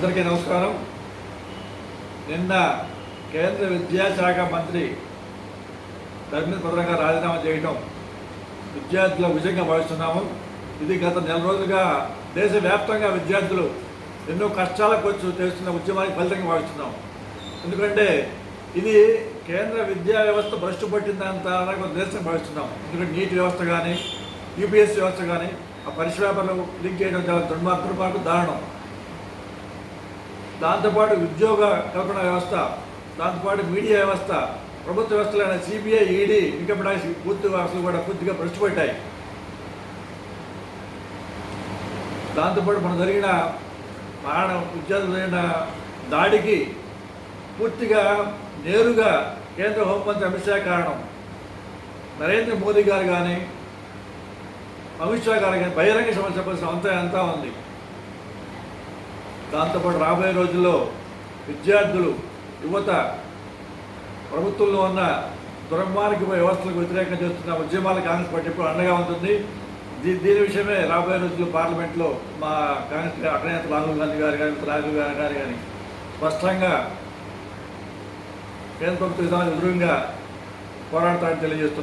అందరికీ నమస్కారం. నిన్న కేంద్ర విద్యాశాఖ మంత్రి ధర్మేంద్ర ప్రధాన్ గారు రాజీనామా చేయడం విద్యార్థుల విజయంగా భావిస్తున్నాము. ఇది గత నెల రోజులుగా దేశవ్యాప్తంగా విద్యార్థులు ఎన్నో కష్టాలకు వచ్చి చేస్తున్న ఉద్యమానికి ఫలితంగా భావిస్తున్నాం. ఎందుకంటే ఇది కేంద్ర విద్యా వ్యవస్థ భ్రష్టు పట్టిందంత నిరసన భావిస్తున్నాం. ఎందుకంటే నీట్ వ్యవస్థ కానీ యూపీఎస్సీ వ్యవస్థ కానీ ఆ పరీక్ష పేపర్లు లీక్ చేయడం చాలా దుర్మార్గం, దారుణం. దాంతోపాటు ఉద్యోగ కల్పన వ్యవస్థ, దాంతోపాటు మీడియా వ్యవస్థ, ప్రభుత్వ వ్యవస్థలైన సిబిఐ, ఈడీ, ఇన్కమ్ ట్యాక్స్ పూర్తి వ్యవస్థలు కూడా పూర్తిగా భ్రష్టు పట్టాయి. దాంతోపాటు మన జరిగిన విద్యార్థులు జరిగిన దాడికి పూర్తిగా నేరుగా కేంద్ర హోంమంత్రి అమిత్ షా కారణం. నరేంద్ర మోదీ గారు కానీ అమిత్ షా గారు కానీ బహిరంగ సమస్య చెప్పాల్సిన అంతా ఉంది. దాంతోపాటు రాబోయే రోజుల్లో విద్యార్థులు, యువత ప్రభుత్వంలో ఉన్న దుర్మార్గ వ్యవస్థలకు వ్యతిరేకంగా చేస్తున్న ఉద్యమాలు కాంగ్రెస్ పార్టీ ఎప్పుడు అండగా ఉంటుంది. దీని విషయమే రాబోయే రోజుల్లో పార్లమెంట్లో మా కాంగ్రెస్ అగ్రనేత రాహుల్ గాంధీ గారు కానీ స్పష్టంగా కేంద్ర ప్రభుత్వ విధానాలకు ఎదురుగా పోరాడతారని తెలియజేస్తున్నారు.